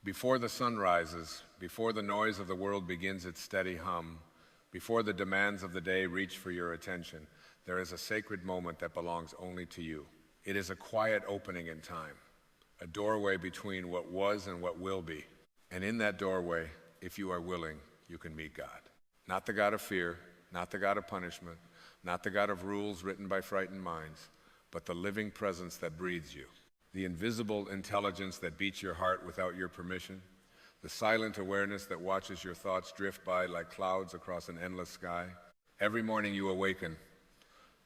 Before the sun rises, before the noise of the world begins its steady hum, before the demands of the day reach for your attention, there is a sacred moment that belongs only to you. It is a quiet opening in time, a doorway between what was and what will be. And in that doorway, if you are willing, you can meet God. Not the God of fear, not the God of punishment, not the God of rules written by frightened minds, but the living presence that breathes you. The invisible intelligence that beats your heart without your permission, the silent awareness that watches your thoughts drift by like clouds across an endless sky. Every morning you awaken,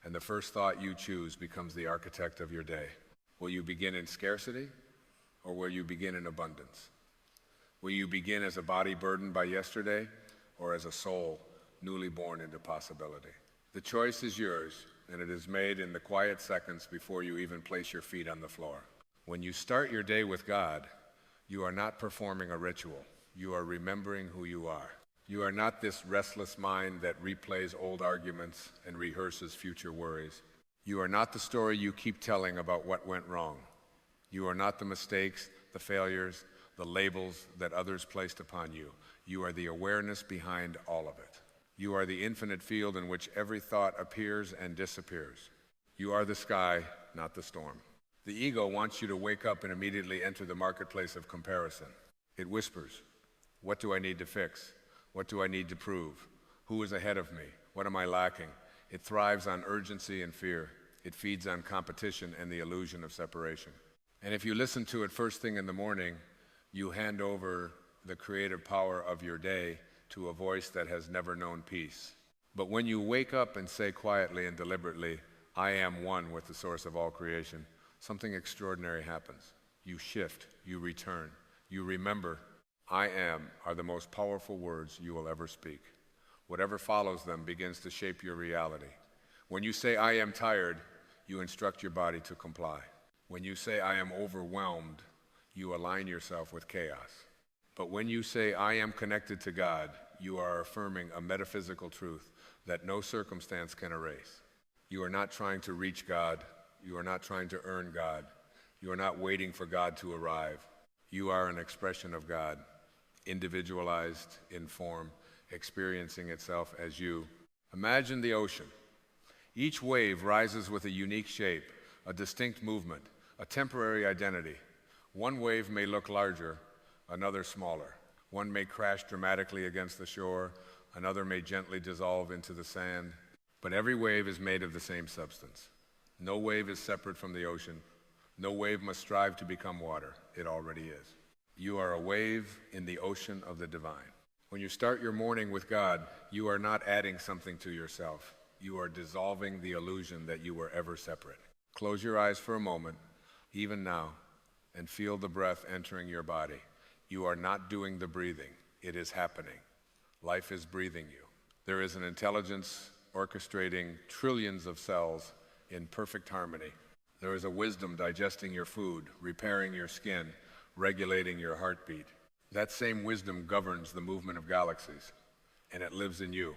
and the first thought you choose becomes the architect of your day. Will you begin in scarcity, or will you begin in abundance? Will you begin as a body burdened by yesterday, or as a soul newly born into possibility? The choice is yours, and it is made in the quiet seconds before you even place your feet on the floor. When you start your day with God, you are not performing a ritual. You are remembering who you are. You are not this restless mind that replays old arguments and rehearses future worries. You are not the story you keep telling about what went wrong. You are not the mistakes, the failures, the labels that others placed upon you. You are the awareness behind all of it. You are the infinite field in which every thought appears and disappears. You are the sky, not the storm. The ego wants you to wake up and immediately enter the marketplace of comparison. It whispers, what do I need to fix? What do I need to prove? Who is ahead of me? What am I lacking? It thrives on urgency and fear. It feeds on competition and the illusion of separation. And if you listen to it first thing in the morning, you hand over the creative power of your day to a voice that has never known peace. But when you wake up and say quietly and deliberately, I am one with the source of all creation, something extraordinary happens. You shift, you return, you remember, I am are the most powerful words you will ever speak. Whatever follows them begins to shape your reality. When you say, I am tired, you instruct your body to comply. When you say, I am overwhelmed, you align yourself with chaos. But when you say, I am connected to God, you are affirming a metaphysical truth that no circumstance can erase. You are not trying to reach God. You are not trying to earn God. You are not waiting for God to arrive. You are an expression of God, individualized in form, experiencing itself as you. Imagine the ocean. Each wave rises with a unique shape, a distinct movement, a temporary identity. One wave may look larger, another smaller. One may crash dramatically against the shore, another may gently dissolve into the sand, but every wave is made of the same substance. No wave is separate from the ocean. No wave must strive to become water. It already is. You are a wave in the ocean of the divine. When you start your morning with God, you are not adding something to yourself. You are dissolving the illusion that you were ever separate. Close your eyes for a moment, even now, and feel the breath entering your body. You are not doing the breathing. It is happening. Life is breathing you. There is an intelligence orchestrating trillions of cells in perfect harmony. There is a wisdom digesting your food, repairing your skin, regulating your heartbeat. That same wisdom governs the movement of galaxies, and it lives in you.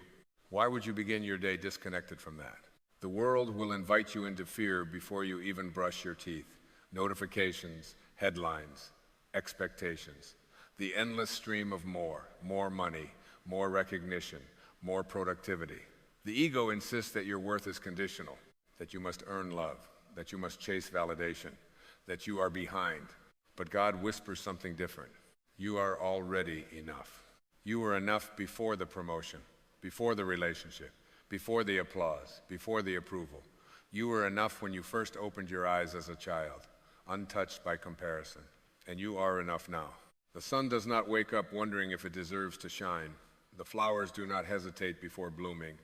Why would you begin your day disconnected from that? The world will invite you into fear before you even brush your teeth. Notifications, headlines, expectations. The endless stream of more money, more recognition, more productivity. The ego insists that your worth is conditional, that you must earn love, that you must chase validation, that you are behind. But God whispers something different. You are already enough. You were enough before the promotion, before the relationship, before the applause, before the approval. You were enough when you first opened your eyes as a child, untouched by comparison. And you are enough now. The sun does not wake up wondering if it deserves to shine. The flowers do not hesitate before blooming.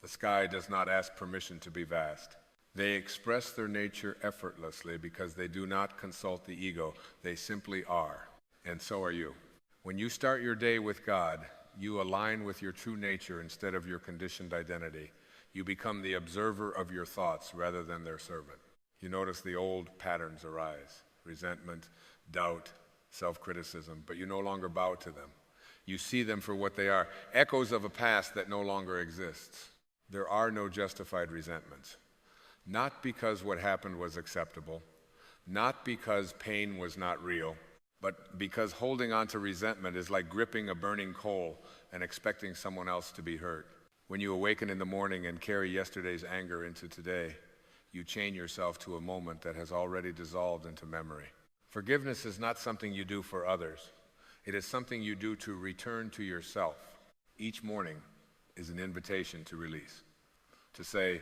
The sky does not ask permission to be vast. They express their nature effortlessly because they do not consult the ego. They simply are. And so are you. When you start your day with God, you align with your true nature instead of your conditioned identity. You become the observer of your thoughts rather than their servant. You notice the old patterns arise: resentment, doubt, self-criticism, but you no longer bow to them. You see them for what they are, echoes of a past that no longer exists. There are no justified resentments. Not because what happened was acceptable, not because pain was not real, but because holding on to resentment is like gripping a burning coal and expecting someone else to be hurt. When you awaken in the morning and carry yesterday's anger into today, you chain yourself to a moment that has already dissolved into memory. Forgiveness is not something you do for others. It is something you do to return to yourself. Each morning is an invitation to release, to say,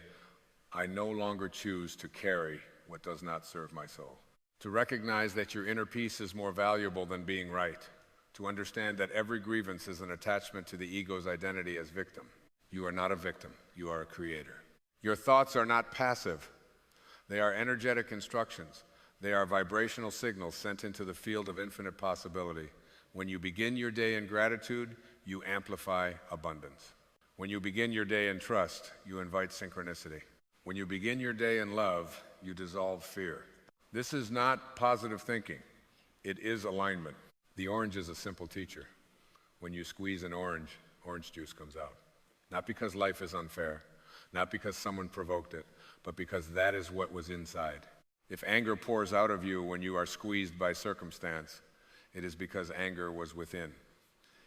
I no longer choose to carry what does not serve my soul. To recognize that your inner peace is more valuable than being right. To understand that every grievance is an attachment to the ego's identity as victim. You are not a victim, you are a creator. Your thoughts are not passive. They are energetic instructions. They are vibrational signals sent into the field of infinite possibility. When you begin your day in gratitude, you amplify abundance. When you begin your day in trust, you invite synchronicity. When you begin your day in love, you dissolve fear. This is not positive thinking. It is alignment. The orange is a simple teacher. When you squeeze an orange juice comes out. Not because life is unfair, not because someone provoked it, but because that is what was inside. If anger pours out of you when you are squeezed by circumstance, it is because anger was within.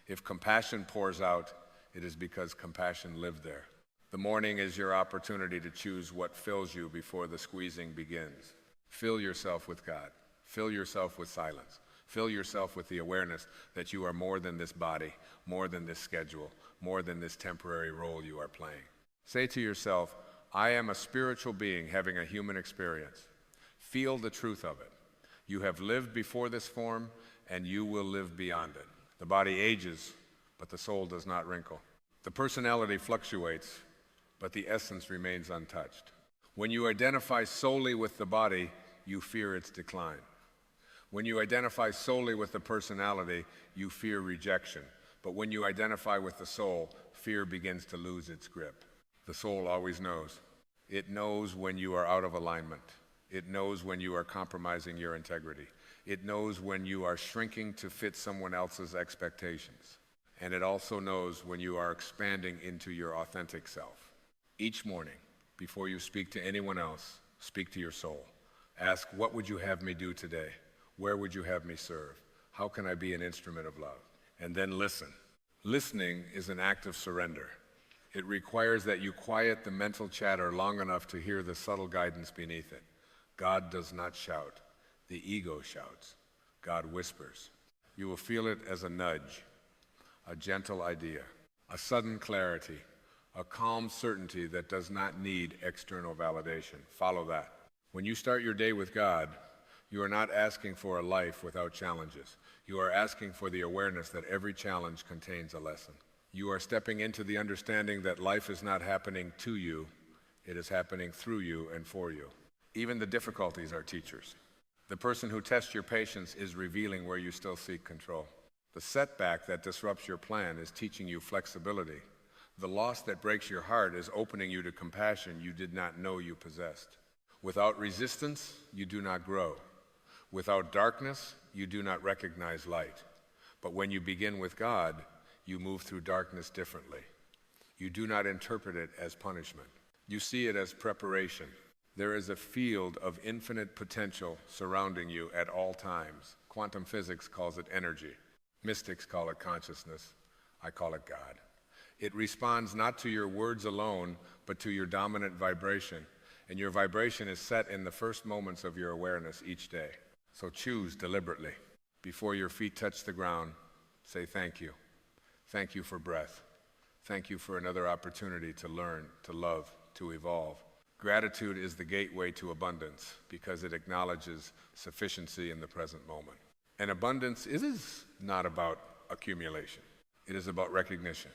If compassion pours out, it is because compassion lived there. The morning is your opportunity to choose what fills you before the squeezing begins. Fill yourself with God. Fill yourself with silence. Fill yourself with the awareness that you are more than this body, more than this schedule, more than this temporary role you are playing. Say to yourself, I am a spiritual being having a human experience. Feel the truth of it. You have lived before this form, and you will live beyond it. The body ages, but the soul does not wrinkle. The personality fluctuates, but the essence remains untouched. When you identify solely with the body, you fear its decline. When you identify solely with the personality, you fear rejection. But when you identify with the soul, fear begins to lose its grip. The soul always knows. It knows when you are out of alignment. It knows when you are compromising your integrity. It knows when you are shrinking to fit someone else's expectations. And it also knows when you are expanding into your authentic self. Each morning, before you speak to anyone else, speak to your soul. Ask, what would you have me do today? Where would you have me serve? How can I be an instrument of love? And then listen. Listening is an act of surrender. It requires that you quiet the mental chatter long enough to hear the subtle guidance beneath it. God does not shout. The ego shouts. God whispers. You will feel it as a nudge, a gentle idea, a sudden clarity, a calm certainty that does not need external validation. Follow that. When you start your day with God, you are not asking for a life without challenges. You are asking for the awareness that every challenge contains a lesson. You are stepping into the understanding that life is not happening to you, it is happening through you and for you. Even the difficulties are teachers. The person who tests your patience is revealing where you still seek control. The setback that disrupts your plan is teaching you flexibility. The loss that breaks your heart is opening you to compassion you did not know you possessed. Without resistance, you do not grow. Without darkness, you do not recognize light. But when you begin with God, you move through darkness differently. You do not interpret it as punishment. You see it as preparation. There is a field of infinite potential surrounding you at all times. Quantum physics calls it energy. Mystics call it consciousness. I call it God. It responds not to your words alone, but to your dominant vibration. And your vibration is set in the first moments of your awareness each day. So choose deliberately. Before your feet touch the ground, say thank you. Thank you for breath. Thank you for another opportunity to learn, to love, to evolve. Gratitude is the gateway to abundance because it acknowledges sufficiency in the present moment. And abundance is not about accumulation. It is about recognition.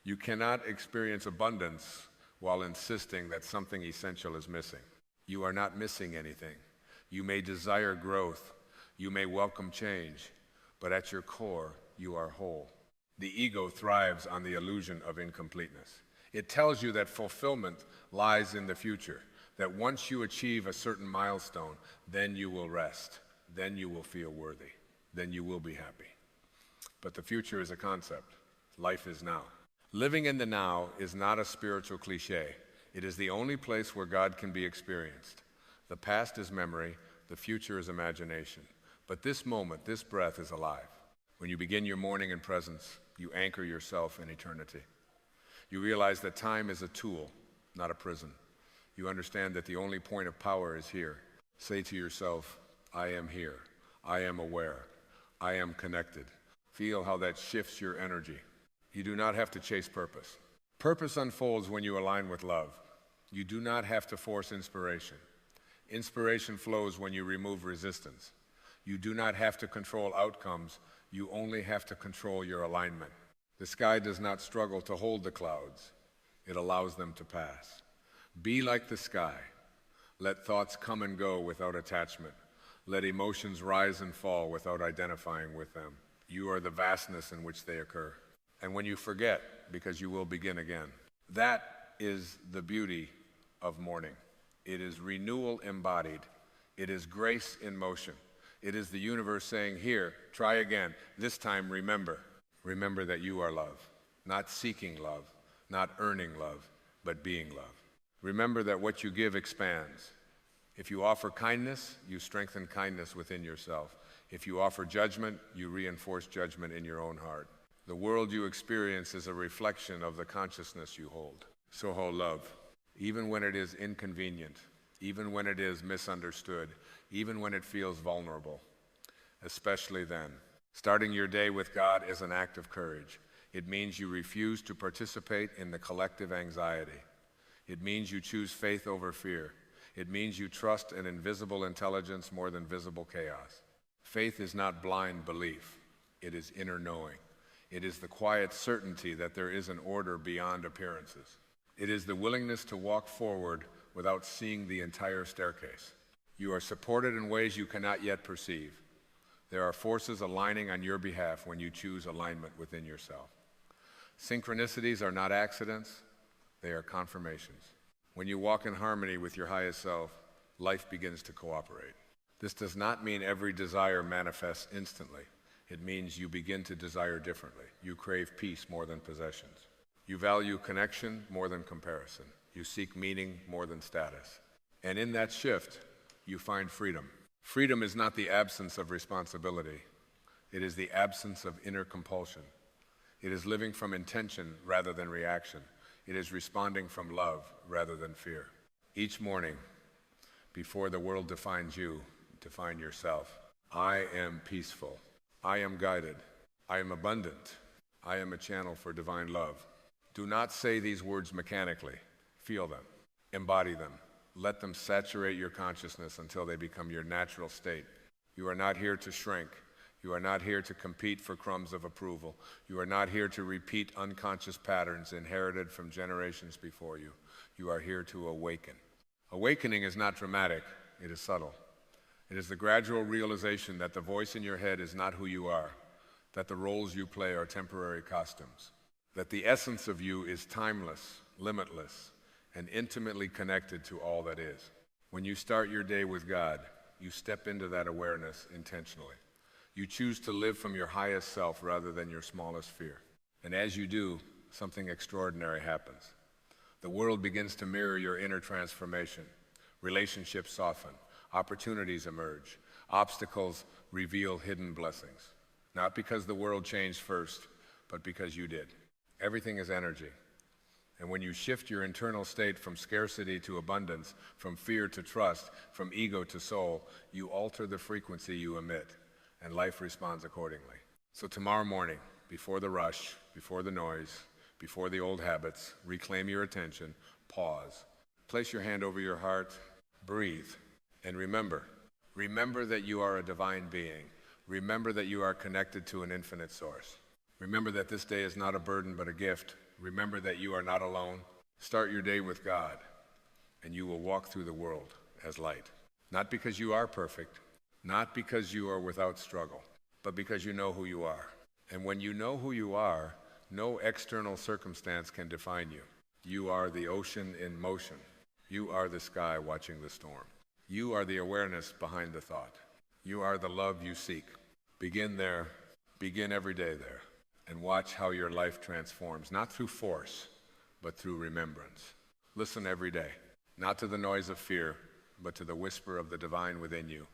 You cannot experience abundance while insisting that something essential is missing. You are not missing anything. You may desire growth. You may welcome change. But at your core, you are whole. The ego thrives on the illusion of incompleteness. It tells you that fulfillment lies in the future, that once you achieve a certain milestone, then you will rest, then you will feel worthy, then you will be happy. But the future is a concept. Life is now. Living in the now is not a spiritual cliche. It is the only place where God can be experienced. The past is memory, the future is imagination. But this moment, this breath is alive. When you begin your morning in presence, you anchor yourself in eternity. You realize that time is a tool, not a prison. You understand that the only point of power is here. Say to yourself, I am here. I am aware. I am connected. Feel how that shifts your energy. You do not have to chase purpose. Purpose unfolds when you align with love. You do not have to force inspiration. Inspiration flows when you remove resistance. You do not have to control outcomes. You only have to control your alignment. The sky does not struggle to hold the clouds. It allows them to pass. Be like the sky. Let thoughts come and go without attachment. Let emotions rise and fall without identifying with them. You are the vastness in which they occur. And when you forget, because you will begin again. That is the beauty of morning. It is renewal embodied. It is grace in motion. It is the universe saying, here, try again. This time, remember. Remember that you are love. Not seeking love, not earning love, but being love. Remember that what you give expands. If you offer kindness, you strengthen kindness within yourself. If you offer judgment, you reinforce judgment in your own heart. The world you experience is a reflection of the consciousness you hold. So hold love, even when it is inconvenient, even when it is misunderstood, even when it feels vulnerable, especially then. Starting your day with God is an act of courage. It means you refuse to participate in the collective anxiety. It means you choose faith over fear. It means you trust an invisible intelligence more than visible chaos. Faith is not blind belief. It is inner knowing. It is the quiet certainty that there is an order beyond appearances. It is the willingness to walk forward without seeing the entire staircase. You are supported in ways you cannot yet perceive. There are forces aligning on your behalf when you choose alignment within yourself. Synchronicities are not accidents, they are confirmations. When you walk in harmony with your highest self, life begins to cooperate. This does not mean every desire manifests instantly. It means you begin to desire differently. You crave peace more than possessions. You value connection more than comparison. You seek meaning more than status. And in that shift, you find freedom. Freedom is not the absence of responsibility. It is the absence of inner compulsion. It is living from intention rather than reaction. It is responding from love rather than fear. Each morning, before the world defines you, define yourself. I am peaceful. I am guided. I am abundant. I am a channel for divine love. Do not say these words mechanically. Feel them. Embody them. Let them saturate your consciousness until they become your natural state. You are not here to shrink. You are not here to compete for crumbs of approval. You are not here to repeat unconscious patterns inherited from generations before you. You are here to awaken. Awakening is not dramatic. It is subtle. It is the gradual realization that the voice in your head is not who you are, that the roles you play are temporary costumes, that the essence of you is timeless, limitless, and intimately connected to all that is. When you start your day with God, you step into that awareness intentionally. You choose to live from your highest self rather than your smallest fear. And as you do, something extraordinary happens. The world begins to mirror your inner transformation. Relationships soften. Opportunities emerge. Obstacles reveal hidden blessings. Not because the world changed first, but because you did. Everything is energy. And when you shift your internal state from scarcity to abundance, from fear to trust, from ego to soul, you alter the frequency you emit, and life responds accordingly. So tomorrow morning, before the rush, before the noise, before the old habits, reclaim your attention, pause, place your hand over your heart, breathe, and remember that you are a divine being. Remember that you are connected to an infinite source. Remember that this day is not a burden but a gift. Remember that you are not alone. Start your day with God, and you will walk through the world as light. Not because you are perfect, not because you are without struggle, but because you know who you are. And when you know who you are, no external circumstance can define you. You are the ocean in motion. You are the sky watching the storm. You are the awareness behind the thought. You are the love you seek. Begin there. Begin every day there. And watch how your life transforms, not through force, but through remembrance. Listen every day, not to the noise of fear, but to the whisper of the divine within you,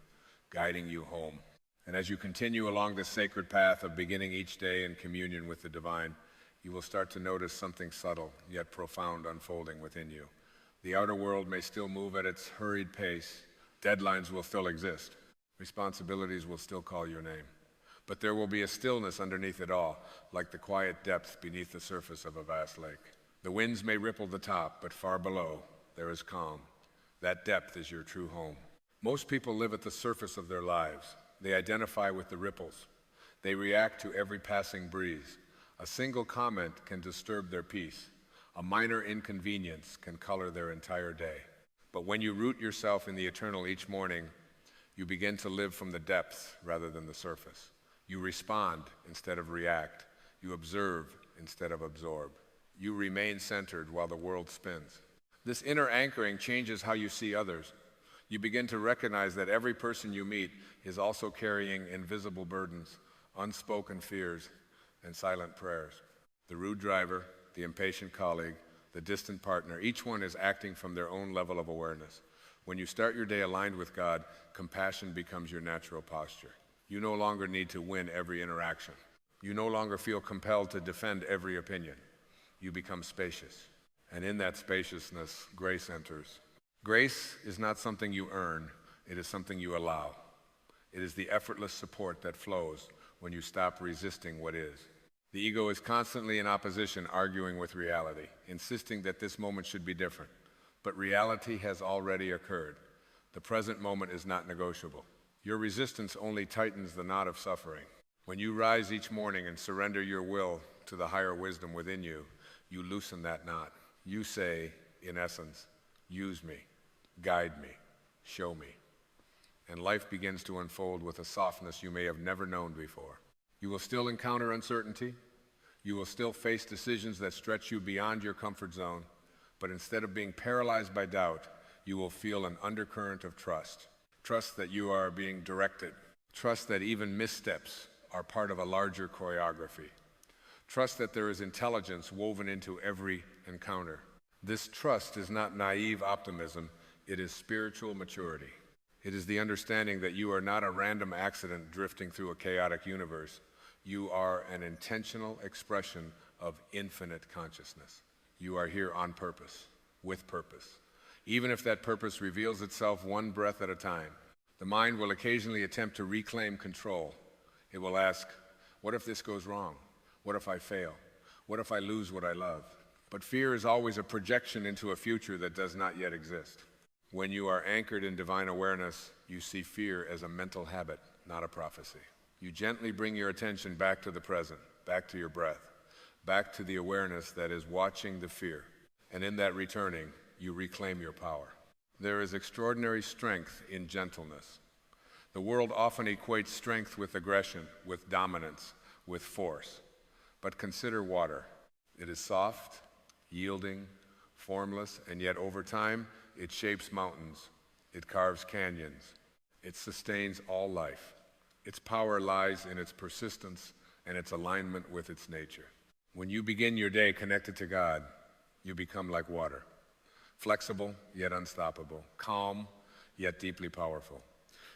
guiding you home. And as you continue along this sacred path of beginning each day in communion with the divine, you will start to notice something subtle yet profound unfolding within you. The outer world may still move at its hurried pace. Deadlines will still exist. Responsibilities will still call your name. But there will be a stillness underneath it all, like the quiet depth beneath the surface of a vast lake. The winds may ripple the top, but far below, there is calm. That depth is your true home. Most people live at the surface of their lives. They identify with the ripples. They react to every passing breeze. A single comment can disturb their peace. A minor inconvenience can color their entire day. But when you root yourself in the eternal each morning, you begin to live from the depths rather than the surface. You respond instead of react. You observe instead of absorb. You remain centered while the world spins. This inner anchoring changes how you see others. You begin to recognize that every person you meet is also carrying invisible burdens, unspoken fears, and silent prayers. The rude driver, the impatient colleague, the distant partner, each one is acting from their own level of awareness. When you start your day aligned with God, compassion becomes your natural posture. You no longer need to win every interaction. You no longer feel compelled to defend every opinion. You become spacious. And in that spaciousness, grace enters. Grace is not something you earn, it is something you allow. It is the effortless support that flows when you stop resisting what is. The ego is constantly in opposition, arguing with reality, insisting that this moment should be different. But reality has already occurred. The present moment is not negotiable. Your resistance only tightens the knot of suffering. When you rise each morning and surrender your will to the higher wisdom within you, you loosen that knot. You say, in essence, use me, guide me, show me. And life begins to unfold with a softness you may have never known before. You will still encounter uncertainty. You will still face decisions that stretch you beyond your comfort zone. But instead of being paralyzed by doubt, you will feel an undercurrent of trust. Trust that you are being directed. Trust that even missteps are part of a larger choreography. Trust that there is intelligence woven into every encounter. This trust is not naive optimism, it is spiritual maturity. It is the understanding that you are not a random accident drifting through a chaotic universe. You are an intentional expression of infinite consciousness. You are here on purpose, with purpose. Even if that purpose reveals itself one breath at a time, the mind will occasionally attempt to reclaim control. It will ask, what if this goes wrong? What if I fail? What if I lose what I love? But fear is always a projection into a future that does not yet exist. When you are anchored in divine awareness, you see fear as a mental habit, not a prophecy. You gently bring your attention back to the present, back to your breath, back to the awareness that is watching the fear. And in that returning, you reclaim your power. There is extraordinary strength in gentleness. The world often equates strength with aggression, with dominance, with force. But consider water. It is soft, yielding, formless, and yet over time, it shapes mountains. It carves canyons. It sustains all life. Its power lies in its persistence and its alignment with its nature. When you begin your day connected to God, you become like water. Flexible, yet unstoppable. Calm, yet deeply powerful.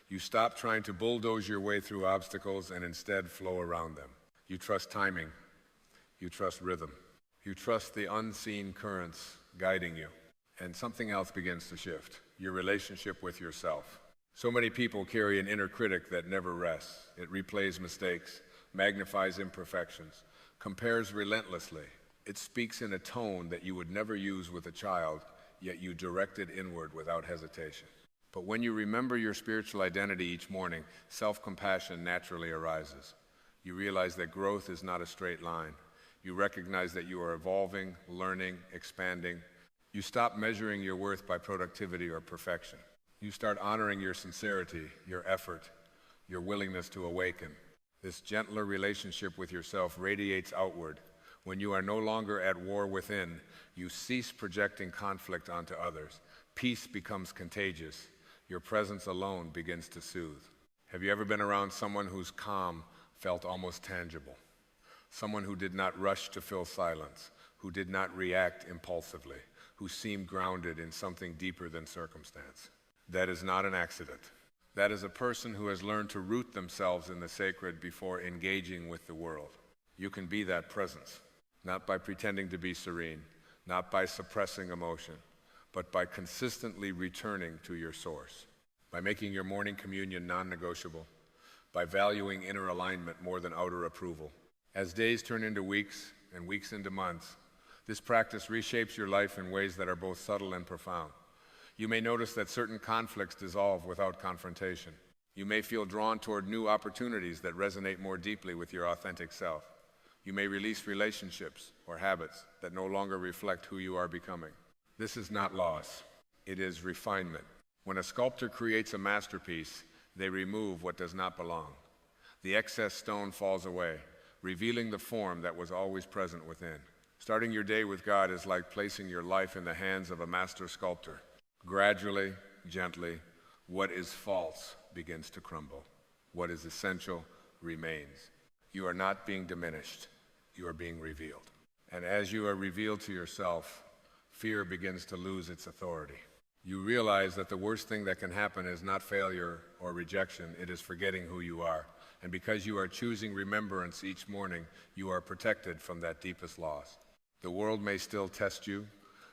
You stop trying to bulldoze your way through obstacles and instead flow around them. You trust timing. You trust rhythm. You trust the unseen currents guiding you. And something else begins to shift, your relationship with yourself. So many people carry an inner critic that never rests. It replays mistakes, magnifies imperfections, compares relentlessly. It speaks in a tone that you would never use with a child, yet you direct it inward without hesitation. But when you remember your spiritual identity each morning, self-compassion naturally arises. You realize that growth is not a straight line. You recognize that you are evolving, learning, expanding. You stop measuring your worth by productivity or perfection. You start honoring your sincerity, your effort, your willingness to awaken. This gentler relationship with yourself radiates outward. When you are no longer at war within, you cease projecting conflict onto others. Peace becomes contagious. Your presence alone begins to soothe. Have you ever been around someone whose calm felt almost tangible? Someone who did not rush to fill silence, who did not react impulsively, who seemed grounded in something deeper than circumstance. That is not an accident. That is a person who has learned to root themselves in the sacred before engaging with the world. You can be that presence, not by pretending to be serene, not by suppressing emotion, but by consistently returning to your source, by making your morning communion non-negotiable, by valuing inner alignment more than outer approval. As days turn into weeks and weeks into months, this practice reshapes your life in ways that are both subtle and profound. You may notice that certain conflicts dissolve without confrontation. You may feel drawn toward new opportunities that resonate more deeply with your authentic self. You may release relationships or habits that no longer reflect who you are becoming. This is not loss. It is refinement. When a sculptor creates a masterpiece, they remove what does not belong. The excess stone falls away, revealing the form that was always present within. Starting your day with God is like placing your life in the hands of a master sculptor. Gradually, gently, what is false begins to crumble. What is essential remains. You are not being diminished. You are being revealed. And as you are revealed to yourself, fear begins to lose its authority. You realize that the worst thing that can happen is not failure or rejection, it is forgetting who you are. And because you are choosing remembrance each morning, you are protected from that deepest loss. The world may still test you,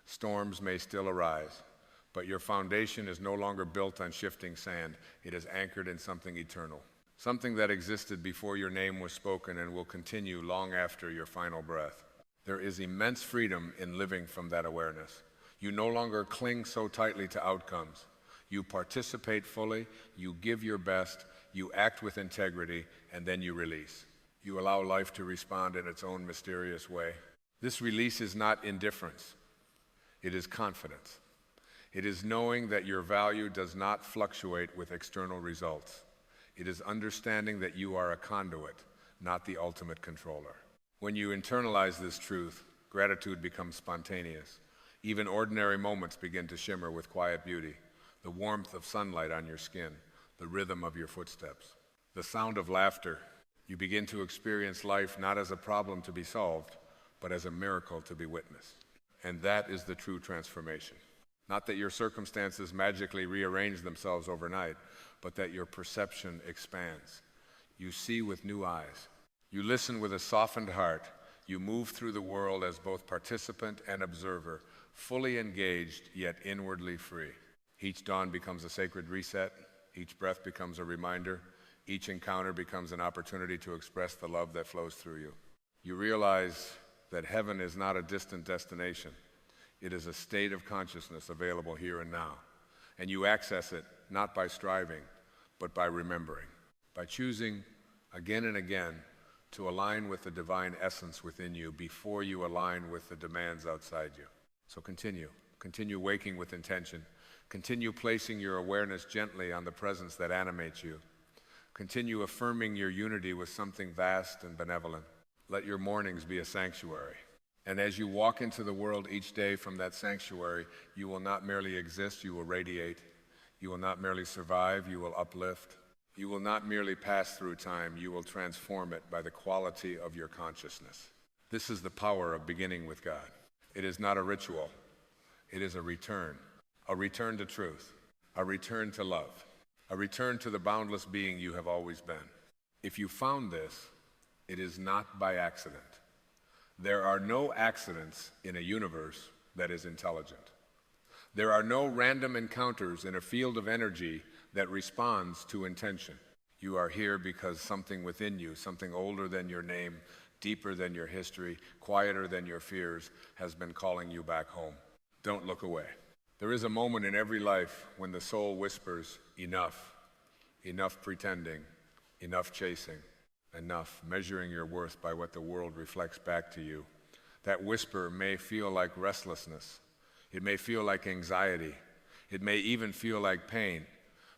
storms may still arise, but your foundation is no longer built on shifting sand. It is anchored in something eternal, something that existed before your name was spoken and will continue long after your final breath. There is immense freedom in living from that awareness. You no longer cling so tightly to outcomes. You participate fully, you give your best, you act with integrity, and then you release. You allow life to respond in its own mysterious way. This release is not indifference. It is confidence. It is knowing that your value does not fluctuate with external results. It is understanding that you are a conduit, not the ultimate controller. When you internalize this truth, gratitude becomes spontaneous. Even ordinary moments begin to shimmer with quiet beauty. The warmth of sunlight on your skin, the rhythm of your footsteps, the sound of laughter. You begin to experience life not as a problem to be solved, but as a miracle to be witnessed. And that is the true transformation. Not that your circumstances magically rearrange themselves overnight, but that your perception expands. You see with new eyes. You listen with a softened heart. You move through the world as both participant and observer, fully engaged yet inwardly free. Each dawn becomes a sacred reset. Each breath becomes a reminder. Each encounter becomes an opportunity to express the love that flows through you. You realize that heaven is not a distant destination. It is a state of consciousness available here and now. And you access it not by striving, but by remembering, by choosing again and again to align with the divine essence within you before you align with the demands outside you. So continue waking with intention. Continue placing your awareness gently on the presence that animates you. Continue affirming your unity with something vast and benevolent. Let your mornings be a sanctuary. And as you walk into the world each day from that sanctuary, you will not merely exist, you will radiate. You will not merely survive, you will uplift. You will not merely pass through time, you will transform it by the quality of your consciousness. This is the power of beginning with God. It is not a ritual, it is a return to truth, a return to love, a return to the boundless being you have always been. If you found this, it is not by accident. There are no accidents in a universe that is intelligent. There are no random encounters in a field of energy that responds to intention. You are here because something within you, something older than your name, deeper than your history, quieter than your fears, has been calling you back home. Don't look away. There is a moment in every life when the soul whispers, enough, enough pretending, enough chasing, enough measuring your worth by what the world reflects back to you. That whisper may feel like restlessness. It may feel like anxiety. It may even feel like pain.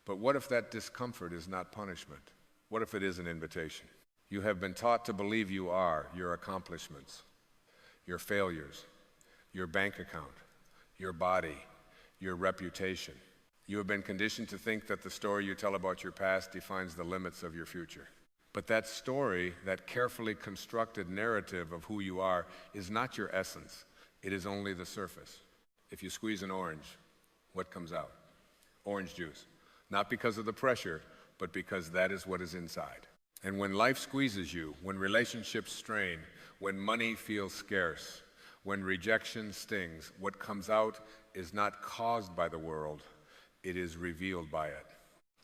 But what if that discomfort is not punishment? What if it is an invitation? You have been taught to believe you are your accomplishments, your failures, your bank account, your body, your reputation. You have been conditioned to think that the story you tell about your past defines the limits of your future. But that story, that carefully constructed narrative of who you are, is not your essence. It is only the surface. If you squeeze an orange, what comes out? Orange juice. not because of the pressure, but because that is what is inside. And when life squeezes you, when relationships strain, when money feels scarce, when rejection stings, what comes out is not caused by the world, it is revealed by it.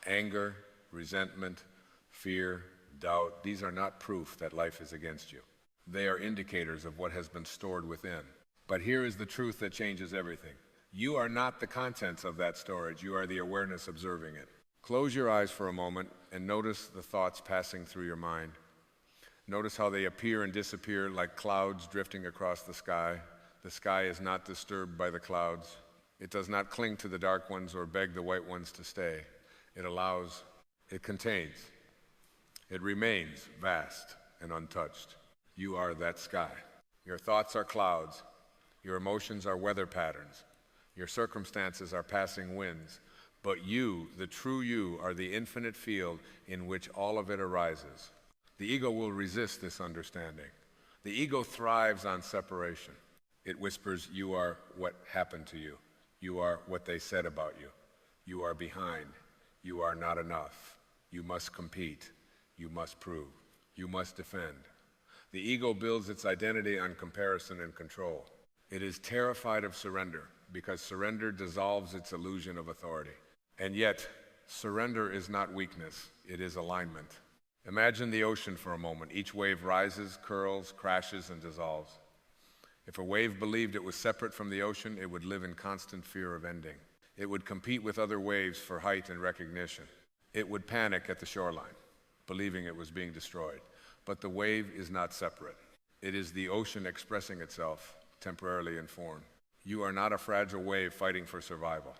Anger, resentment, fear, doubt, these are not proof that life is against you. They are indicators of what has been stored within. But here is the truth that changes everything. You are not the contents of that storage, you are the awareness observing it. Close your eyes for a moment and notice the thoughts passing through your mind. Notice how they appear and disappear like clouds drifting across the sky. The sky is not disturbed by the clouds. It does not cling to the dark ones or beg the white ones to stay. It allows, it contains, it remains vast and untouched. You are that sky. Your thoughts are clouds. Your emotions are weather patterns. Your circumstances are passing winds. But you, the true you, are the infinite field in which all of it arises. The ego will resist this understanding. The ego thrives on separation. It whispers, you are what happened to you. You are what they said about you. You are behind. You are not enough. You must compete. You must prove. You must defend. The ego builds its identity on comparison and control. It is terrified of surrender because surrender dissolves its illusion of authority. And yet, surrender is not weakness, it is alignment. Imagine the ocean for a moment. Each wave rises, curls, crashes, and dissolves. If a wave believed it was separate from the ocean, it would live in constant fear of ending. It would compete with other waves for height and recognition. It would panic at the shoreline, believing it was being destroyed. But the wave is not separate. It is the ocean expressing itself, temporarily in form. You are not a fragile wave fighting for survival.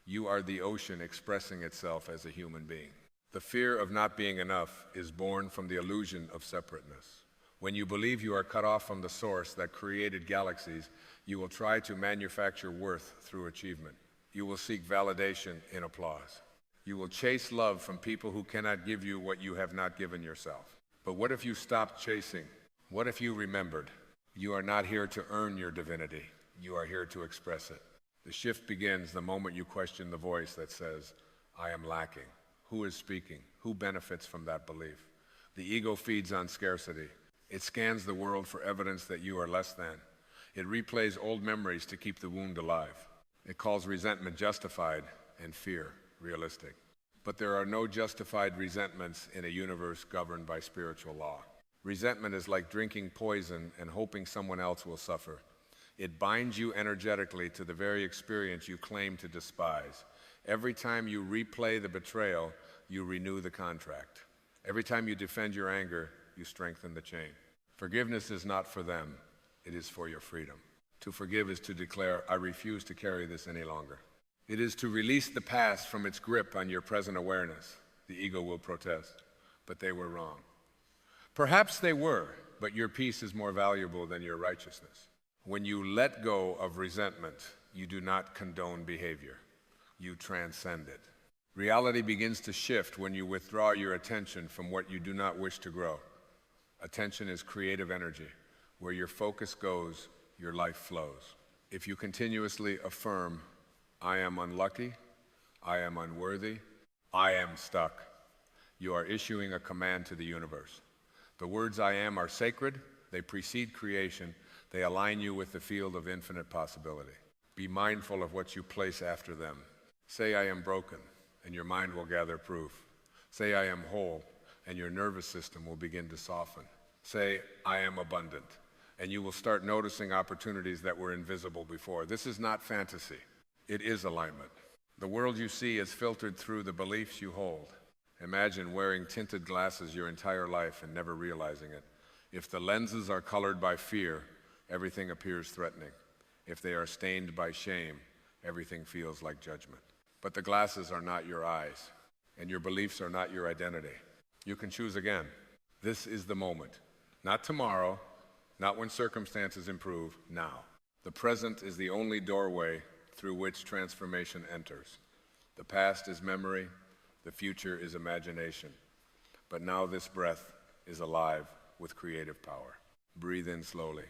You are the ocean expressing itself as a human being. The fear of not being enough is born from the illusion of separateness. When you believe you are cut off from the source that created galaxies, you will try to manufacture worth through achievement. You will seek validation in applause. You will chase love from people who cannot give you what you have not given yourself. But what if you stopped chasing? What if you remembered? You are not here to earn your divinity. You are here to express it. The shift begins the moment you question the voice that says, I am lacking. Who is speaking? Who benefits from that belief? The ego feeds on scarcity. It scans the world for evidence that you are less than. It replays old memories to keep the wound alive. It calls resentment justified and fear realistic. But there are no justified resentments in a universe governed by spiritual law. Resentment is like drinking poison and hoping someone else will suffer. It binds you energetically to the very experience you claim to despise. Every time you replay the betrayal, you renew the contract. Every time you defend your anger, you strengthen the chain. Forgiveness is not for them, it is for your freedom. To forgive is to declare, I refuse to carry this any longer. It is to release the past from its grip on your present awareness. The ego will protest, but they were wrong. Perhaps they were, but your peace is more valuable than your righteousness. When you let go of resentment, you do not condone behavior. You transcend it. Reality begins to shift when you withdraw your attention from what you do not wish to grow. Attention is creative energy. Where your focus goes, your life flows. If you continuously affirm, I am unlucky, I am unworthy, I am stuck, you are issuing a command to the universe. The words I am are sacred, they precede creation, they align you with the field of infinite possibility. Be mindful of what you place after them. Say I am broken, and your mind will gather proof. Say I am whole, and your nervous system will begin to soften. Say I am abundant, and you will start noticing opportunities that were invisible before. This is not fantasy, it is alignment. The world you see is filtered through the beliefs you hold. Imagine wearing tinted glasses your entire life and never realizing it. If the lenses are colored by fear, everything appears threatening. If they are stained by shame, everything feels like judgment. But the glasses are not your eyes, and your beliefs are not your identity. You can choose again. This is the moment. Not tomorrow, not when circumstances improve, now. The present is the only doorway through which transformation enters. The past is memory, the future is imagination. But now this breath is alive with creative power. Breathe in slowly.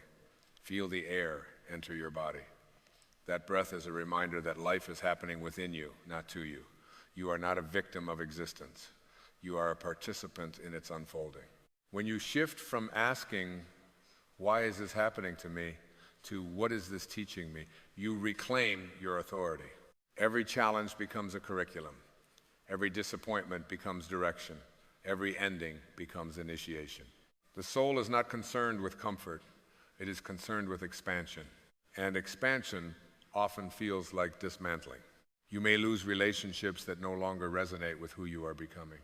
Feel the air enter your body. That breath is a reminder that life is happening within you, not to you. You are not a victim of existence. You are a participant in its unfolding. When you shift from asking, why is this happening to me, to what is this teaching me, you reclaim your authority. Every challenge becomes a curriculum. Every disappointment becomes direction. Every ending becomes initiation. The soul is not concerned with comfort. It is concerned with expansion. And expansion often feels like dismantling. You may lose relationships that no longer resonate with who you are becoming.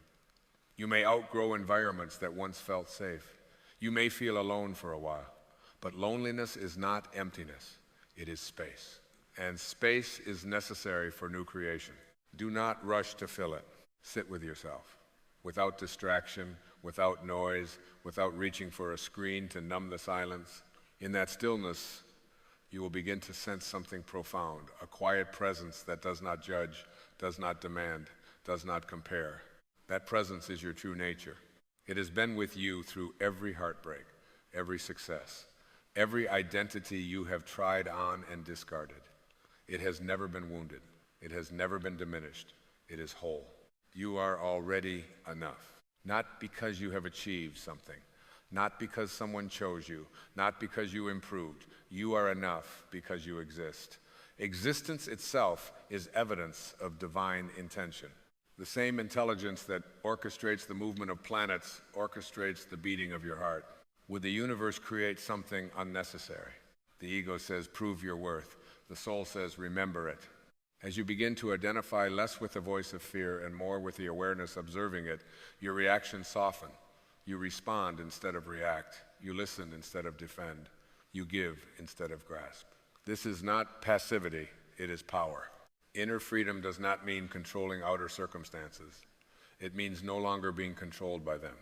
You may outgrow environments that once felt safe. You may feel alone for a while. But loneliness is not emptiness. It is space. And space is necessary for new creation. Do not rush to fill it. Sit with yourself, without distraction, without noise, without reaching for a screen to numb the silence. In that stillness, you will begin to sense something profound, a quiet presence that does not judge, does not demand, does not compare. That presence is your true nature. It has been with you through every heartbreak, every success, every identity you have tried on and discarded. It has never been wounded. It has never been diminished. It is whole. You are already enough. Not because you have achieved something, not because someone chose you, not because you improved. You are enough because you exist. Existence itself is evidence of divine intention. The same intelligence that orchestrates the movement of planets orchestrates the beating of your heart. Would the universe create something unnecessary? The ego says, prove your worth. The soul says, remember it. As you begin to identify less with the voice of fear and more with the awareness observing it, your reactions soften. You respond instead of react. You listen instead of defend. You give instead of grasp. This is not passivity, it is power. Inner freedom does not mean controlling outer circumstances. It means no longer being controlled by them.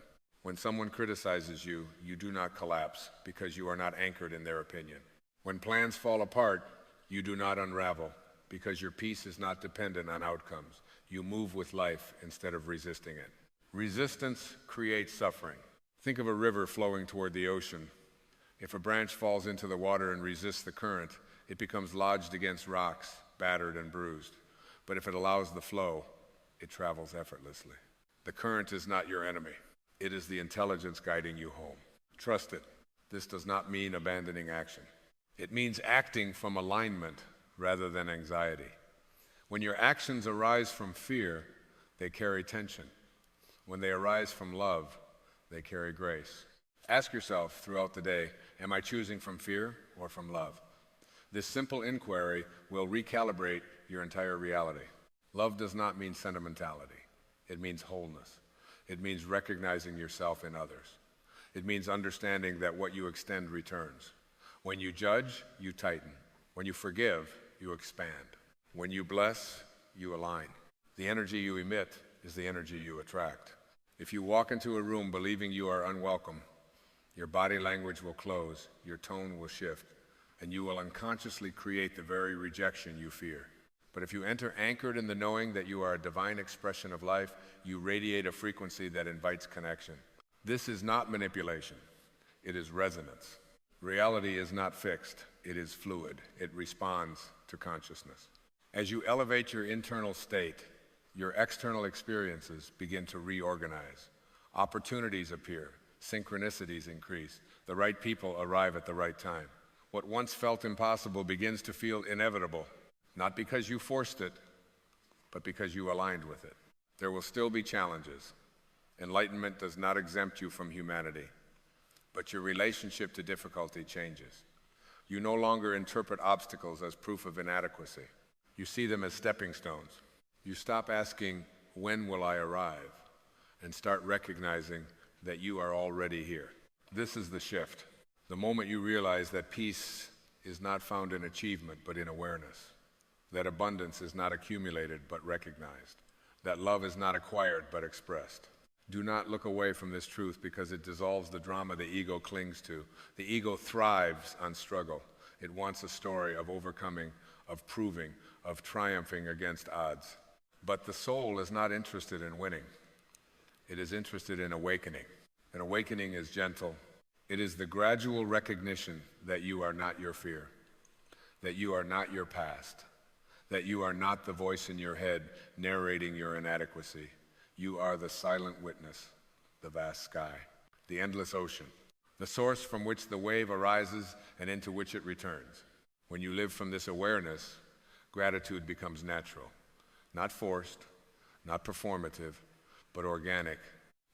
When someone criticizes you, you do not collapse because you are not anchored in their opinion. When plans fall apart, you do not unravel because your peace is not dependent on outcomes. You move with life instead of resisting it. Resistance creates suffering. Think of a river flowing toward the ocean. If a branch falls into the water and resists the current, it becomes lodged against rocks, battered and bruised. But if it allows the flow, it travels effortlessly. The current is not your enemy. It is the intelligence guiding you home. Trust it. This does not mean abandoning action. It means acting from alignment rather than anxiety. When your actions arise from fear, they carry tension. When they arise from love, they carry grace. Ask yourself throughout the day, am I choosing from fear or from love? This simple inquiry will recalibrate your entire reality. Love does not mean sentimentality. It means wholeness. It means recognizing yourself in others. It means understanding that what you extend returns. When you judge, you tighten. When you forgive, you expand. When you bless, you align. The energy you emit is the energy you attract. If you walk into a room believing you are unwelcome, your body language will close, your tone will shift, and you will unconsciously create the very rejection you fear. But if you enter anchored in the knowing that you are a divine expression of life, you radiate a frequency that invites connection. This is not manipulation. It is resonance. Reality is not fixed. It is fluid. It responds to consciousness. As you elevate your internal state, your external experiences begin to reorganize. Opportunities appear. Synchronicities increase. The right people arrive at the right time. What once felt impossible begins to feel inevitable, not because you forced it, but because you aligned with it. There will still be challenges. Enlightenment does not exempt you from humanity, but your relationship to difficulty changes. You no longer interpret obstacles as proof of inadequacy. You see them as stepping stones. You stop asking, when will I arrive? And start recognizing that you are already here. This is the shift. The moment you realize that peace is not found in achievement, but in awareness. That abundance is not accumulated, but recognized. That love is not acquired, but expressed. Do not look away from this truth because it dissolves the drama the ego clings to. The ego thrives on struggle. It wants a story of overcoming, of proving, of triumphing against odds. But the soul is not interested in winning. It is interested in awakening. And awakening is gentle. It is the gradual recognition that you are not your fear, that you are not your past, that you are not the voice in your head narrating your inadequacy. You are the silent witness, the vast sky, the endless ocean, the source from which the wave arises and into which it returns. When you live from this awareness, gratitude becomes natural, not forced, not performative, but organic.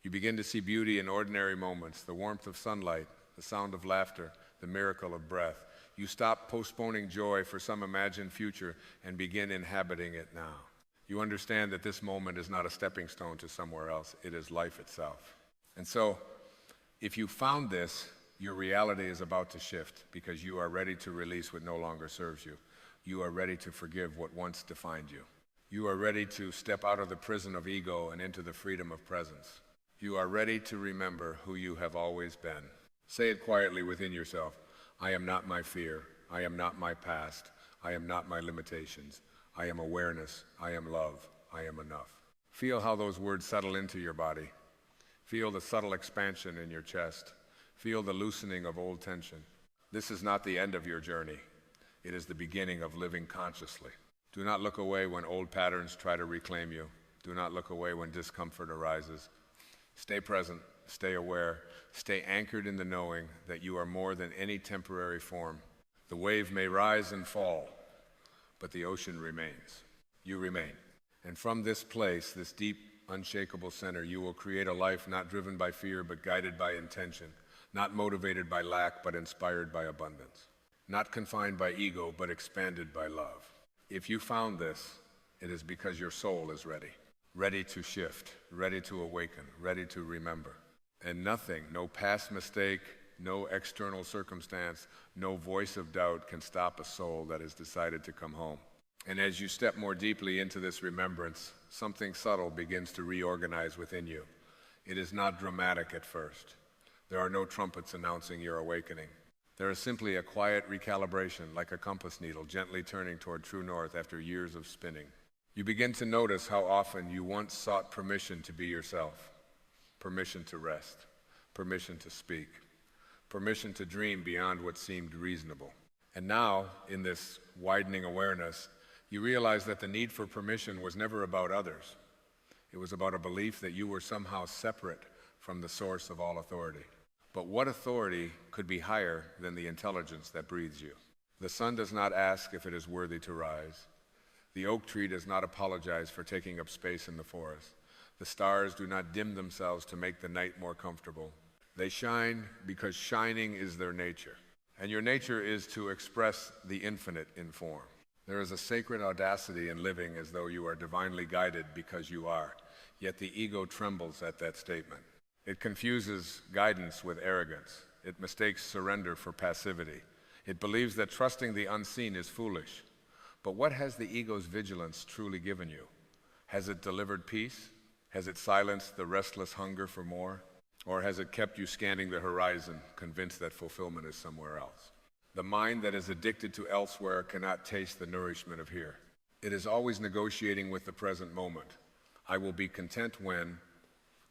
You begin to see beauty in ordinary moments, the warmth of sunlight, the sound of laughter, the miracle of breath. You stop postponing joy for some imagined future and begin inhabiting it now. You understand that this moment is not a stepping stone to somewhere else, it is life itself. And so, if you found this, your reality is about to shift because you are ready to release what no longer serves you. You are ready to forgive what once defined you. You are ready to step out of the prison of ego and into the freedom of presence. You are ready to remember who you have always been. Say it quietly within yourself. I am not my fear. I am not my past. I am not my limitations. I am awareness. I am love. I am enough. Feel how those words settle into your body. Feel the subtle expansion in your chest. Feel the loosening of old tension. This is not the end of your journey. It is the beginning of living consciously. Do not look away when old patterns try to reclaim you. Do not look away when discomfort arises. Stay present, stay aware, stay anchored in the knowing that you are more than any temporary form. The wave may rise and fall, but the ocean remains. You remain. And from this place, this deep, unshakable center, you will create a life not driven by fear, but guided by intention, not motivated by lack, but inspired by abundance, not confined by ego, but expanded by love. If you found this, it is because your soul is ready. Ready to shift, ready to awaken, ready to remember. And nothing, no past mistake, no external circumstance, no voice of doubt can stop a soul that has decided to come home. And as you step more deeply into this remembrance, something subtle begins to reorganize within you. It is not dramatic at first. There are no trumpets announcing your awakening. There is simply a quiet recalibration, like a compass needle gently turning toward true north after years of spinning. You begin to notice how often you once sought permission to be yourself, permission to rest, permission to speak, permission to dream beyond what seemed reasonable. And now, in this widening awareness, you realize that the need for permission was never about others. It was about a belief that you were somehow separate from the source of all authority. But what authority could be higher than the intelligence that breathes you? The sun does not ask if it is worthy to rise. The oak tree does not apologize for taking up space in the forest. The stars do not dim themselves to make the night more comfortable. They shine because shining is their nature. And your nature is to express the infinite in form. There is a sacred audacity in living as though you are divinely guided because you are. Yet the ego trembles at that statement. It confuses guidance with arrogance. It mistakes surrender for passivity. It believes that trusting the unseen is foolish. But what has the ego's vigilance truly given you? Has it delivered peace? Has it silenced the restless hunger for more? Or has it kept you scanning the horizon, convinced that fulfillment is somewhere else? The mind that is addicted to elsewhere cannot taste the nourishment of here. It is always negotiating with the present moment. I will be content when,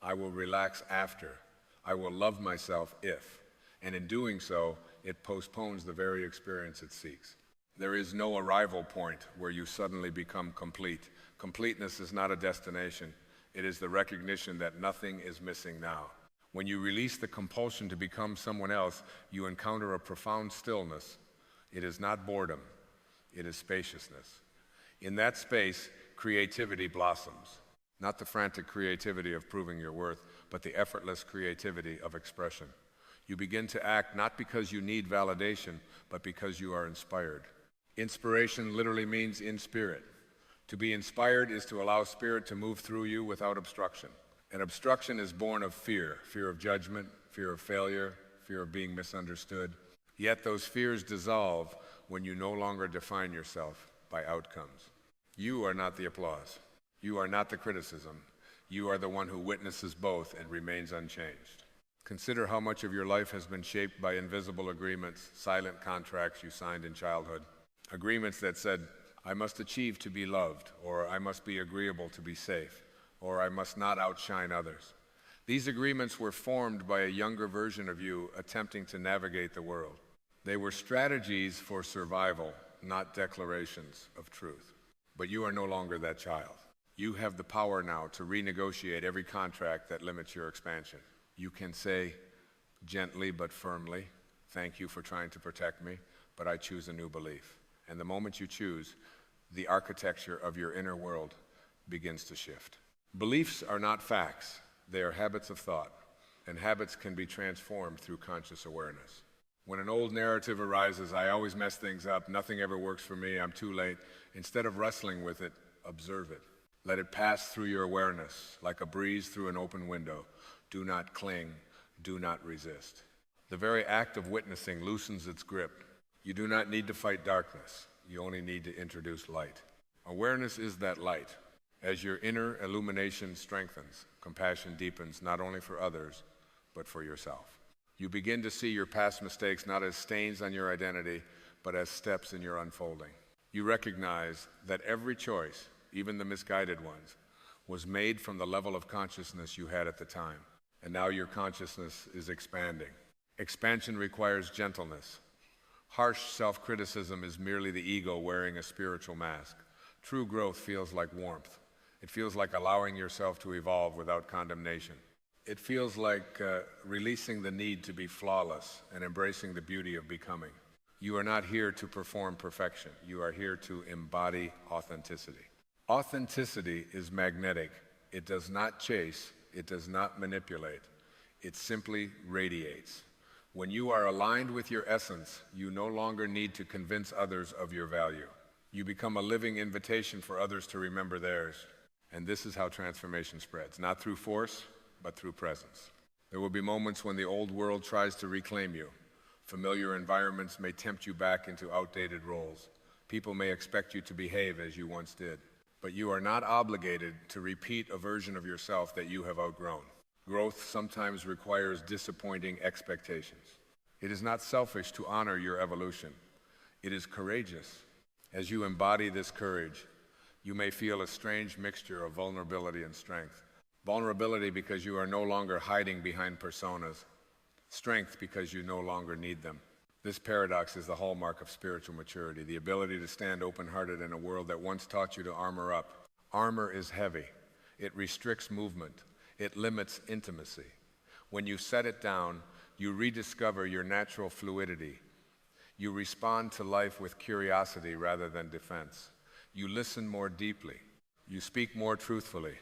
I will relax after, I will love myself if, and in doing so, it postpones the very experience it seeks. There is no arrival point where you suddenly become complete. Completeness is not a destination. It is the recognition that nothing is missing now. When you release the compulsion to become someone else, you encounter a profound stillness. It is not boredom, it is spaciousness. In that space, creativity blossoms. Not the frantic creativity of proving your worth, but the effortless creativity of expression. You begin to act not because you need validation, but because you are inspired. Inspiration literally means in spirit. To be inspired is to allow spirit to move through you without obstruction. And obstruction is born of fear, fear of judgment, fear of failure, fear of being misunderstood. Yet those fears dissolve when you no longer define yourself by outcomes. You are not the applause. You are not the criticism. You are the one who witnesses both and remains unchanged. Consider how much of your life has been shaped by invisible agreements, silent contracts you signed in childhood. Agreements that said, I must achieve to be loved, or I must be agreeable to be safe, or I must not outshine others. These agreements were formed by a younger version of you attempting to navigate the world. They were strategies for survival, not declarations of truth. But you are no longer that child. You have the power now to renegotiate every contract that limits your expansion. You can say gently but firmly, "Thank you for trying to protect me, but I choose a new belief." And the moment you choose, the architecture of your inner world begins to shift. Beliefs are not facts. They are habits of thought, and habits can be transformed through conscious awareness. When an old narrative arises, "I always mess things up, nothing ever works for me, I'm too late," instead of wrestling with it, observe it. Let it pass through your awareness like a breeze through an open window. Do not cling, do not resist. The very act of witnessing loosens its grip. You do not need to fight darkness. You only need to introduce light. Awareness is that light. As your inner illumination strengthens, compassion deepens not only for others, but for yourself. You begin to see your past mistakes not as stains on your identity, but as steps in your unfolding. You recognize that every choice, even the misguided ones, was made from the level of consciousness you had at the time. And now your consciousness is expanding. Expansion requires gentleness. Harsh self-criticism is merely the ego wearing a spiritual mask. True growth feels like warmth. It feels like allowing yourself to evolve without condemnation. It feels like releasing the need to be flawless and embracing the beauty of becoming. You are not here to perform perfection. You are here to embody authenticity. Authenticity is magnetic. It does not chase. It does not manipulate. It simply radiates. When you are aligned with your essence, you no longer need to convince others of your value. You become a living invitation for others to remember theirs. And this is how transformation spreads, not through force, but through presence. There will be moments when the old world tries to reclaim you. Familiar environments may tempt you back into outdated roles. People may expect you to behave as you once did. But you are not obligated to repeat a version of yourself that you have outgrown. Growth sometimes requires disappointing expectations. It is not selfish to honor your evolution. It is courageous. As you embody this courage, you may feel a strange mixture of vulnerability and strength. Vulnerability because you are no longer hiding behind personas. Strength because you no longer need them. This paradox is the hallmark of spiritual maturity, the ability to stand open-hearted in a world that once taught you to armor up. Armor is heavy. It restricts movement. It limits intimacy. When you set it down, you rediscover your natural fluidity. You respond to life with curiosity rather than defense. You listen more deeply. You speak more truthfully.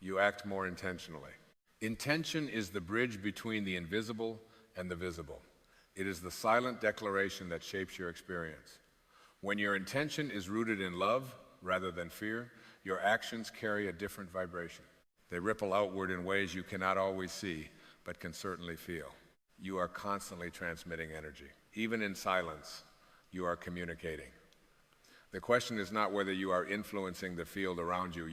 You act more intentionally. Intention is the bridge between the invisible and the visible. It is the silent declaration that shapes your experience. When your intention is rooted in love rather than fear, your actions carry a different vibration. They ripple outward in ways you cannot always see, but can certainly feel. You are constantly transmitting energy. Even in silence, you are communicating. The question is not whether you are influencing the field around you.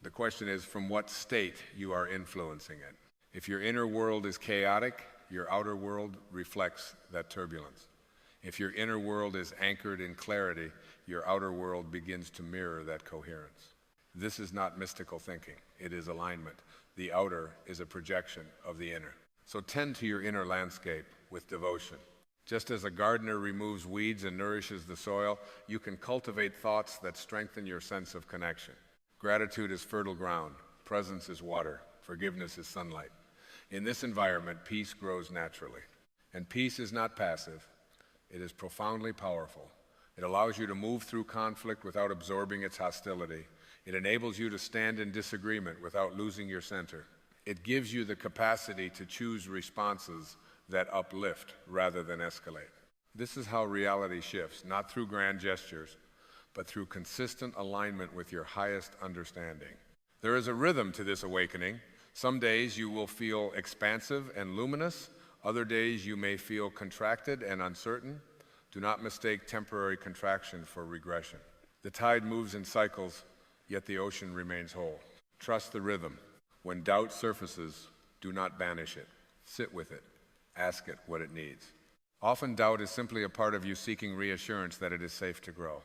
The question is from what state you are influencing it. If your inner world is chaotic, your outer world reflects that turbulence. If your inner world is anchored in clarity, your outer world begins to mirror that coherence. This is not mystical thinking. It is alignment. The outer is a projection of the inner. So tend to your inner landscape with devotion. Just as a gardener removes weeds and nourishes the soil, you can cultivate thoughts that strengthen your sense of connection. Gratitude is fertile ground. Presence is water. Forgiveness is sunlight. In this environment, peace grows naturally. And peace is not passive. It is profoundly powerful. It allows you to move through conflict without absorbing its hostility. It enables you to stand in disagreement without losing your center. It gives you the capacity to choose responses that uplift rather than escalate. This is how reality shifts, not through grand gestures, but through consistent alignment with your highest understanding. There is a rhythm to this awakening. Some days you will feel expansive and luminous. Other days you may feel contracted and uncertain. Do not mistake temporary contraction for regression. The tide moves in cycles, yet the ocean remains whole. Trust the rhythm. When doubt surfaces, do not banish it. Sit with it. Ask it what it needs. Often doubt is simply a part of you seeking reassurance that it is safe to grow.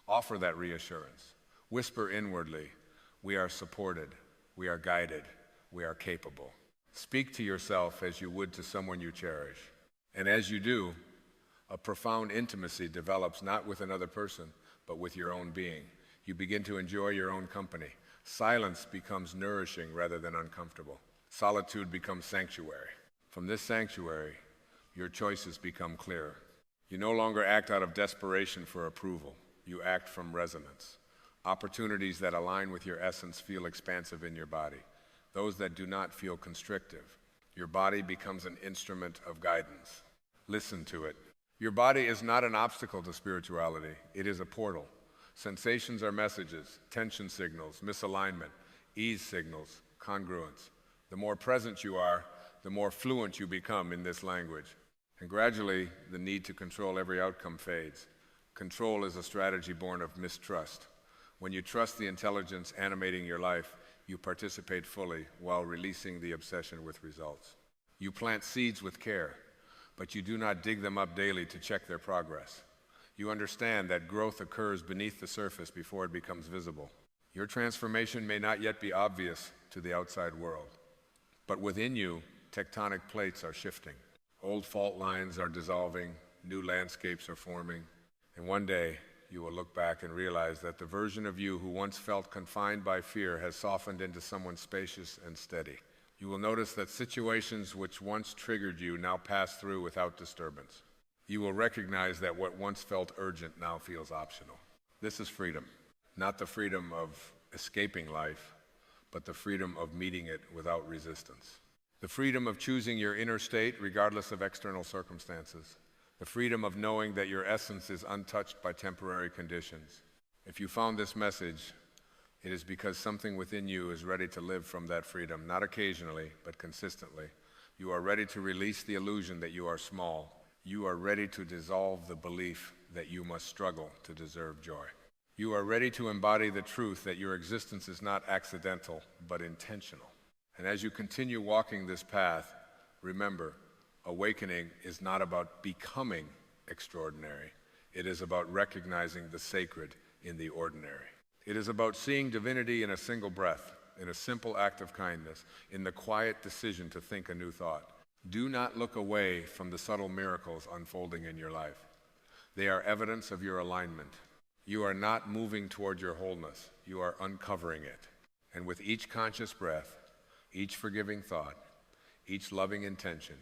Offer that reassurance. Whisper inwardly, we are supported, we are guided, we are capable. Speak to yourself as you would to someone you cherish. And as you do, a profound intimacy develops not with another person, but with your own being. You begin to enjoy your own company. Silence becomes nourishing rather than uncomfortable. Solitude becomes sanctuary. From this sanctuary, your choices become clearer. You no longer act out of desperation for approval. You act from resonance. Opportunities that align with your essence feel expansive in your body. Those that do not feel constrictive. Your body becomes an instrument of guidance. Listen to it. Your body is not an obstacle to spirituality. It is a portal. Sensations are messages, tension signals, misalignment, ease signals, congruence. The more present you are, the more fluent you become in this language. And gradually, the need to control every outcome fades. Control is a strategy born of mistrust. When you trust the intelligence animating your life, you participate fully while releasing the obsession with results. You plant seeds with care, but you do not dig them up daily to check their progress. You understand that growth occurs beneath the surface before it becomes visible. Your transformation may not yet be obvious to the outside world, but within you, tectonic plates are shifting. Old fault lines are dissolving, new landscapes are forming, and one day you will look back and realize that the version of you who once felt confined by fear has softened into someone spacious and steady. You will notice that situations which once triggered you now pass through without disturbance. You will recognize that what once felt urgent now feels optional. This is freedom, not the freedom of escaping life, but the freedom of meeting it without resistance. The freedom of choosing your inner state regardless of external circumstances. The freedom of knowing that your essence is untouched by temporary conditions. If you found this message, it is because something within you is ready to live from that freedom, not occasionally, but consistently. You are ready to release the illusion that you are small. You are ready to dissolve the belief that you must struggle to deserve joy. You are ready to embody the truth that your existence is not accidental, but intentional. And as you continue walking this path, remember, awakening is not about becoming extraordinary. It is about recognizing the sacred in the ordinary. It is about seeing divinity in a single breath, in a simple act of kindness, in the quiet decision to think a new thought. Do not look away from the subtle miracles unfolding in your life. They are evidence of your alignment. You are not moving toward your wholeness. You are uncovering it. And with each conscious breath, each forgiving thought, each loving intention,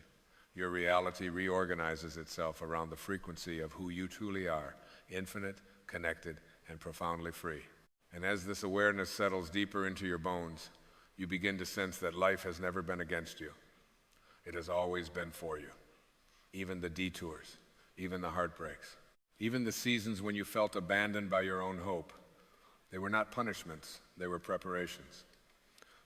your reality reorganizes itself around the frequency of who you truly are, infinite, connected, and profoundly free. And as this awareness settles deeper into your bones, you begin to sense that life has never been against you. It has always been for you. Even the detours, even the heartbreaks, even the seasons when you felt abandoned by your own hope. They were not punishments, they were preparations.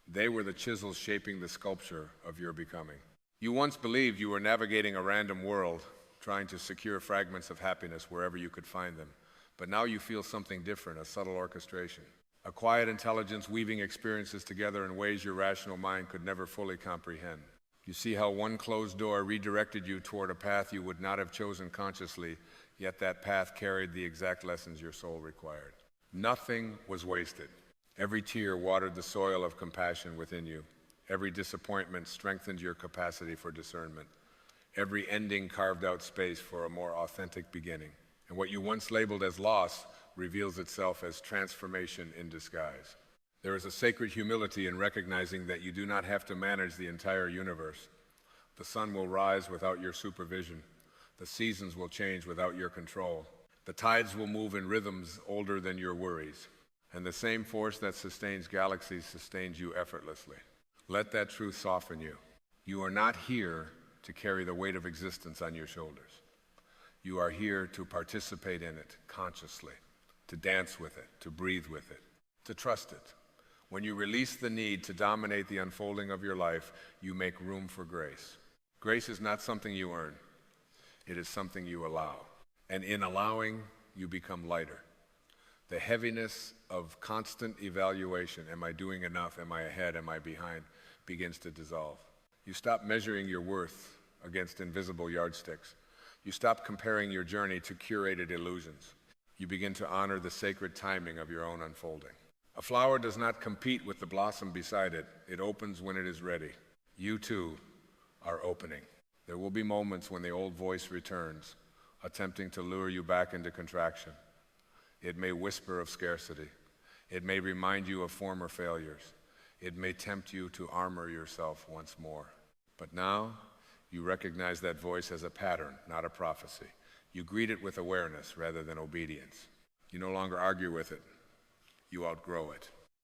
They were the chisels shaping the sculpture of your becoming. You once believed you were navigating a random world, trying to secure fragments of happiness wherever you could find them. But now you feel something different, a subtle orchestration. A quiet intelligence weaving experiences together in ways your rational mind could never fully comprehend. You see how one closed door redirected you toward a path you would not have chosen consciously, yet that path carried the exact lessons your soul required. Nothing was wasted. Every tear watered the soil of compassion within you. Every disappointment strengthened your capacity for discernment. Every ending carved out space for a more authentic beginning. And what you once labeled as loss reveals itself as transformation in disguise. There is a sacred humility in recognizing that you do not have to manage the entire universe. The sun will rise without your supervision. The seasons will change without your control. The tides will move in rhythms older than your worries. And the same force that sustains galaxies sustains you effortlessly. Let that truth soften you. You are not here to carry the weight of existence on your shoulders. You are here to participate in it consciously, to dance with it, to breathe with it, to trust it. When you release the need to dominate the unfolding of your life, you make room for grace. Grace is not something you earn. It is something you allow. And in allowing, you become lighter. The heaviness of constant evaluation, am I doing enough, am I ahead, am I behind, begins to dissolve. You stop measuring your worth against invisible yardsticks. You stop comparing your journey to curated illusions. You begin to honor the sacred timing of your own unfolding. A flower does not compete with the blossom beside it. It opens when it is ready. You too are opening. There will be moments when the old voice returns, attempting to lure you back into contraction. It may whisper of scarcity, It may remind you of former failures. It may tempt you to armor yourself once more. But now, you recognize that voice as a pattern, not a prophecy. You greet it with awareness rather than obedience. You no longer argue with it. You outgrow it.